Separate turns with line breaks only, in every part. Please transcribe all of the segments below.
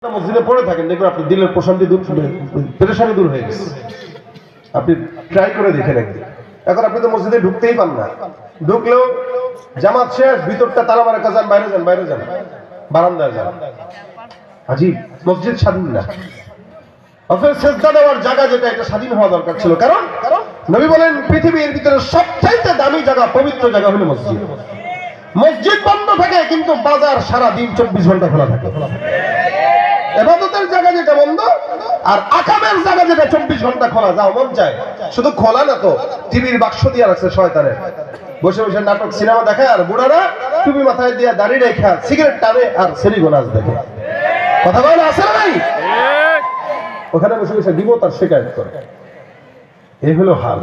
মসজিদে পড়ে থাকেন, দেখবেন আপনি দিলের প্রশান্তি দূর, পেরেশানি দূর হয়ে গেছে। আপনি ট্রাই করে দেখেন একদিন। এখন আপনি তো মসজিদে ঢুকতেই পান না, ঢুকলেও জামাত শেষ, ভিতরটা তালা মারা, কাজান বাইরে যান, বাইরে যান, বারান্দায় যান। আজিব, মসজিদ স্বাধীন না। অথচ সেজদা দেওয়ার জায়গা যেটা, এটা স্বাধীন হওয়া দরকার ছিল। কারণ নবী বলেন পৃথিবীর ভিতরে সবচাইতে দামি জায়গা, পবিত্র জায়গা হলো মসজিদ। মসজিদ বন্ধ থাকে কিন্তু বাজার সারা দিন 24 ঘন্টা খোলা থাকে। ইবাদতের জায়গা যেটা বন্ধ, আর আকামের জায়গা যেটা 24 ঘন্টা খোলা, যাও মন চায়। শুধু খোলা না তো, টিভির বাক্স দিয়ে রাখছে শয়তানের, বসে বসে নাটক সিনেমা দেখায়, আর বুড়ারা টুপি মাথায় দিয়ে দাড়ি রেখা সিগারেট টানে আর সেরিগো নাচ দেখে। কথা বলে আছে না নাই? ওখানে বসে বসে বিপদ আর শিকায়ত করে। এই হলো হাল।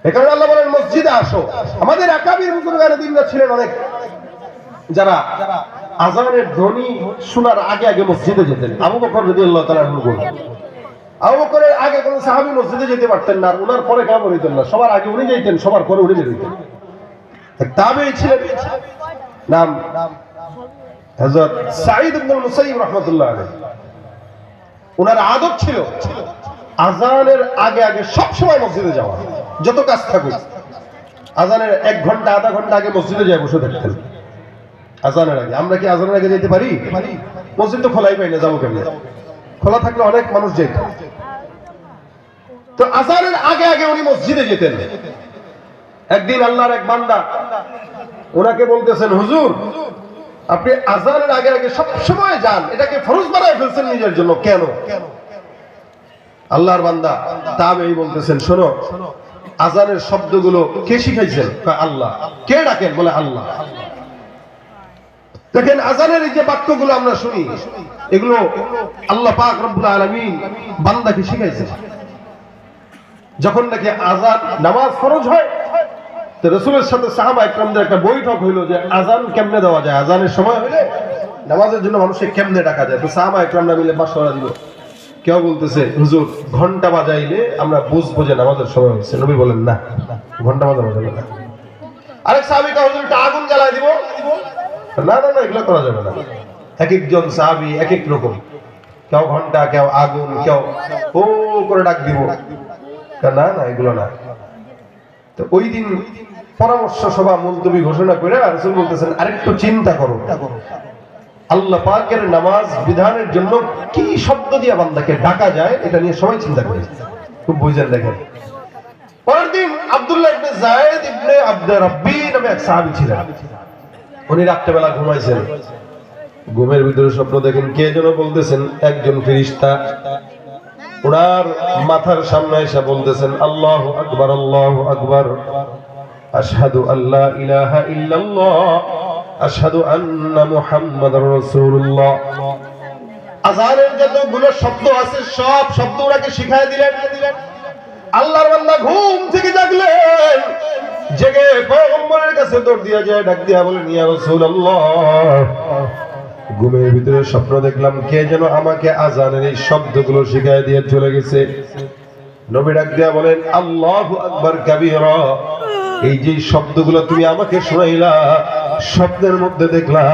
এখানে আল্লাহ বলেন মসজিদে আসো। আমাদের আকাবির বুজুর্গানে দিনরা ছিলেন অনেক, যারা আযানের ধ্বনি শোনার আগে আগে মসজিদে যেতেন। আবু বকর রাদিয়াল্লাহু তাআলা আনহু বলেন, আবু বকরের আগে কোন সাহাবী মসজিদে যেতে পারতেন না, আর ওনার পরে কেউ বলতেন না। সবার আগে উনি যেতেন, সবার পরে উনি যেতেন। এক তাবেঈ ছিলেন, নাম হযরত সাঈদ ইবনে মুসাইয়িব রাহমাতুল্লাহ আলাইহি। ওনার আদত ছিল আযানের আগে আগে সব সময় মসজিদে যাওয়া, যত কাজ থাকুক। আযানের 1 ঘন্টা আধা ঘন্টা আগে মসজিদে যায় বসে থাকতেন আযানের আগে। আমরা কি আযানের আগে যেতে পারি? মসজিদ তো খোলাই পাই না, যাবো কেমনে? খোলা থাকলে অনেক মানুষ যেত। তো আযানের আগে আগে উনি মসজিদে যেতেন। একদিন আল্লাহর এক বান্দা ওনাকে বলতেছেন, হুজুর আপনি আযানের আগে আগে সব সময় যান, এটাকে ফরজ বানায় ফেলছেন নিজের জন্য, কেন? আল্লাহর বান্দা তাবেঈ বলতেছেন, শোনো, আযানের শব্দগুলো কে শিখাইছেন? আল্লাহ। কে ডাকেন? বলে আল্লাহ। দেখেন আযানের এই যে বাক্যগুলো আমরা শুনি, এগুলো আল্লাহ পাক রব্বুল আলামিন বান্দাকে শিখাইছেন। যখন নাকি আযান নামাজ ফরজ হয়, তো রাসূলের সাথে সাহাবা ইকরামদের একটা বৈঠক হইলো যে আযান কেমনে দেওয়া যায়, আযানের সময় হইলে নামাজের জন্য মানুষকে কেমনে ডাকা যায়। তো সাহাবা ইকরামরা মিলে মাশওয়ারা দিল। কেউ বলতেছে, হুজুর ঘন্টা বাজাইলে আমরা বুঝবো যে নামাজের সময় হয়েছে। নবী বলেন না, ঘন্টা বাজানো যাবে না। আরেক সাহাবী কা, হুজুর একটা আগুন জ্বালায় দিব। না না না, এগুলো করা যাবে না। এক একজন সাহাবী এক এক রকম, কেউ ঘন্টা, কেউ আগুন, কেউ ও করে ডাক দিব। না না, এগুলো না। তো ওই দিন পরামর্শ সভা মুলতবি ঘোষণা করে রাসূল বলতেছেন, আরেকটু চিন্তা করো, আল্লাহ পাকের নামাজ বিধানের জন্য কি শব্দ দিয়ে বান্দাকে ডাকা যায়, এটা নিয়ে সবাই চিন্তা করে। খুব বুঝেন। দেখেন পরের দিন আব্দুল্লাহ ইবনে যায়েদ ইবনে আব্দুর রাব্বি নামে এক সাহাবী ছিলেন। উনি রাত্রেবেলা ঘুমাইছেন, ঘুমের ভিতরে স্বপ্ন দেখেন কে যেন বলতেছেন, একজন ফেরেশতা ওনার মাথার সামনে এসে বলতেছেন, আল্লাহু আকবার, আল্লাহু আকবার, আশহাদু আল্লা ইলাহা ইল্লাল্লাহ, আশহাদু আন্না মুহাম্মাদুর রাসূলুল্লাহ। আযানের যতগুলো শব্দ আছে সব শব্দ ওনাকে শিখায় দিলেন। আল্লাহর বান্দা ঘুম থেকে জাগলেন, জেগে পয়গম্বরের কাছে দৌড় দিয়া যায়, ডাক দিয়া বলেন, ইয়া রাসূলুল্লাহ, ঘুমের ভিতরে স্বপ্ন দেখলাম কে যেন আমাকে আযানের এই শব্দগুলো শিখায় দিয়ে চলে গেছে। নবী ডাক দিয়া বলেন, আল্লাহু আকবার কাবীরা, এই যে শব্দগুলো তুমি আমাকে শোনাইলা, শব্দের মধ্যে দেখলা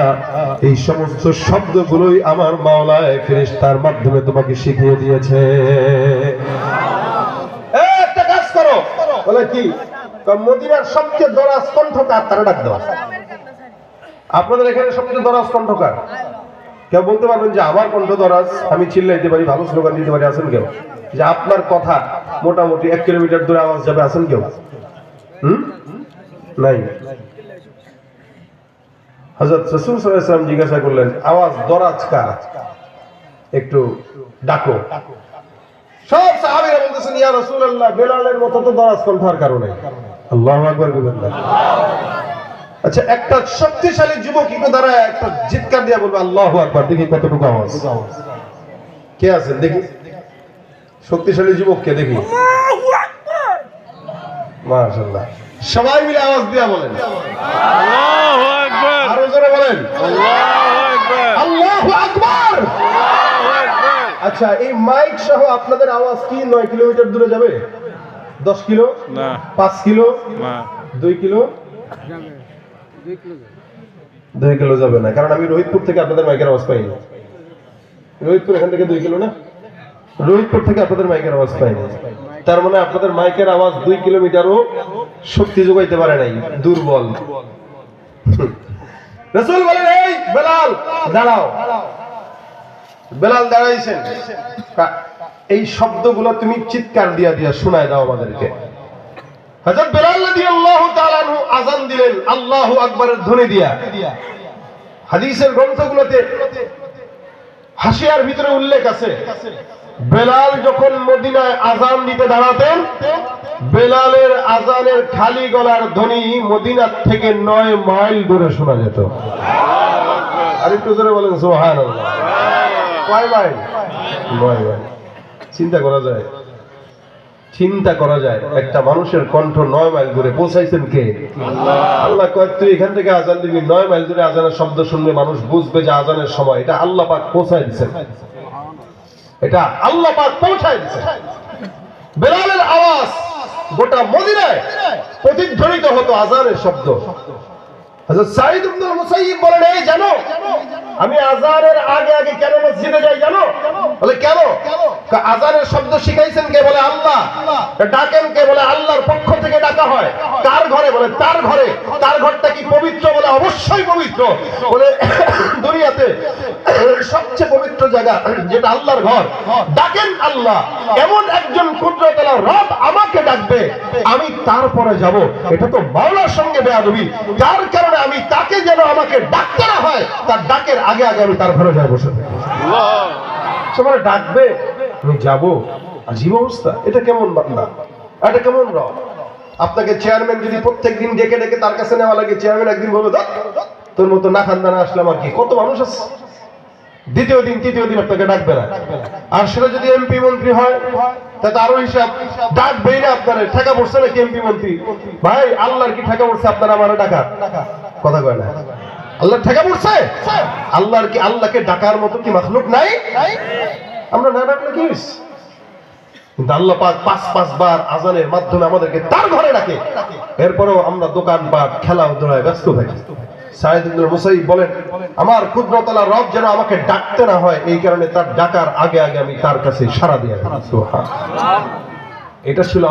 এই সমস্ত শব্দগুলোই আমার মাওলায় ফেরেশতার মাধ্যমে তোমাকে শিখিয়ে দিয়েছে। একটা কাজ করো। বলে কি? মদিনার সবচেয়ে দরাজ কণ্ঠকার তারা ডাক দাও। আপনাদের এখানে সবচেয়ে দরাজ কণ্ঠকার কেউ বলতে পারবেন যে আমার কণ্ঠ দরাজ, আমি চিল্লাইতে পারি, ভালো স্লোগান দিতে পারি? আছেন কেউ? যে আপনার কথা মোটামুটি 1 কিলোমিটার দূরে আওয়াজ যাবে, আছেন কেউ? নাই। হযরত রাসূল সাল্লাল্লাহু আলাইহি ওয়াসাল্লাম জিজ্ঞাসা করলেন, আওয়াজ দরাজ কার? একটু ডাকো। সব সাহাবীরা বলতেছেন, ইয়া রাসূলুল্লাহ, বেলালের মতো তো দরাজ কণ্ঠ আর কারো নাই। আল্লাহু আকবার বলেন না। আচ্ছা, একটা শক্তিশালী যুবক একটু দাঁড়ায় একটা চিৎকার দিয়ে বলবে আল্লাহু আকবার, দেখি কতটুকু আওয়াজ। কে আছেন দেখি? শক্তিশালী যুবক কে দেখি? মাশাআল্লাহ। সবাই মিলে আওয়াজ দিয়া বলেন আল্লাহু আকবার। আরো জোরে বলেন আল্লাহু আকবার, আল্লাহু আকবার, আল্লাহু আকবার। আচ্ছা, এই মাইক সহ আপনাদের আওয়াজ কি 9 কিলোমিটার দূরে যাবে? 10 কিলো? না। 5 কিলো? না। 2 কিলো? 2 কিলো যাবে না, কারণ আমি রোহিতপুর থেকে আপনাদের মাইকের আওয়াজ পাই না। রোহিতপুর এখান থেকে 2 কিলো না? রোহিতপুর থেকে আপনাদের মাইকের আওয়াজ পাইনি, তার মানে আপনাদের মাইকের আওয়াজ 2 কিলোমিটারও শক্তি যোগাইতে পারে নাই, দুর্বল। রাসূল বলেন, এই বেলাল দাঁড়াও। বেলাল দাঁড়াইছেন, এই শব্দগুলো তুমি চিৎকার দিয়া দিয়া শোনায় দাও আমাদেরকে। হযরত বেলাল রাদিয়াল্লাহু তাআলা আনহু আযান দিলেন আল্লাহু আকবারের ধ্বনি দিয়া। হাদিসের গ্রন্থগুলোতে হাসিয়ার ভিতরে উল্লেখ আছে, বেলাল যখন মদিনায় আযান দিতে দাঁড়াতেন, বেলালের আযানের খালি গলার ধ্বনি মদিনা থেকে 9 মাইল দূরে শোনা যেত। আরেকটু জোরে বলেন সুবহানাল্লাহ। কয় মাইল? 9 মাইল। চিন্তা করা যায়, চিন্তা করা যায়, একটা মানুষের কণ্ঠ 9 মাইল দূরে পৌঁছাইছেন কে? আল্লাহ কয় তুই এখান থেকে আযান দিবি, 9 মাইল দূরে আযানের শব্দ শুনলে মানুষ বুঝবে যে আযানের সময়। এটা আল্লাহ পাক পৌঁছায় দিয়েছেন, এটা আল্লাহ পাক পৌঁছায় দিয়েছেন। বেলালের আওয়াজ গোটা মদিনায় প্রতিধ্বনিত হতো আযানের শব্দ। হযরত সাঈদ ইবনে মুসাইয়্যিব বলেন, এই জানো আমি আযানের আগে আগে কেন মসজিদে যাই জানো? বলে কেন? আযানের শব্দ শিখাইছেন কে? বলে আল্লাহ। ডাকেন কে? বলে আল্লাহর পক্ষ থেকে ডাকা হয়। কার ঘরে? বলে তার ঘরে। তার ঘরটা কি পবিত্র? বলে অবশ্যই পবিত্র। বলে দুনিয়াতে সবচেয়ে পবিত্র জায়গা যেটা আল্লাহর ঘর, ডাকেন আল্লাহ। এমন একজন কুদরতুল রব আমাকে ডাকবে, আমি তারপরে যাব। এটা তো মাওলার সঙ্গে বেয়াদবি। যার কারণে আমি তাকে যেন আমাকে ডাকতে না হয়, তার ডাকের আগে আগে আমি তার ঘরে যাই বসে থাকি। সবাই ডাকবে, আমি যাব। আজীব অবস্থা। এটা কেমন বান্দা, এটা কেমন রব? আপনাকে চেয়ারম্যান যদি প্রত্যেকদিন ডেকে ডেকে তার কাছে নেওয়া লাগে, চেয়ারম্যান একদিন বলবে তোর মতো না খানদানা আসলাম আর কি। কত মানুষ আছে, দ্বিতীয় দিন তৃতীয় দিন আপনাকে ডাকবে না। আর সেটা যদি এমপি মন্ত্রী হয় তাতে আরো হিসাব, ডাকবেই না। আপনারা ঠেকা পড়ছে নাকি এমপি মন্ত্রী? ভাই আল্লাহর কি ঠেকা পড়ছে আপনারা আমার ডাকা? কথা কয় না। আল্লাহ ঠেকা পড়ছে? আল্লাহর কি, আল্লাহকে ডাকার মতো কি মাখলুক নাই? আমরা না ডাকলে কি হইছে? কিন্তু আল্লাহ পাক 5 বার আযানের মাধ্যমে আমাদেরকে তার ঘরে ডাকে। এরপরেও আমরা দোকানপাট খেলাধুলায় ব্যস্ত থাকি। সাঈদ ইবনে মুসাইয়্যিব বলেন, আমার কুদরতুল রব যেন আমাকে ডাকতে না হয়, এই কারণে তার ডাকার আগে আগে আমি তার কাছে সাড়া দিয়ে দিই। সুবহানাল্লাহ। এটা ছিল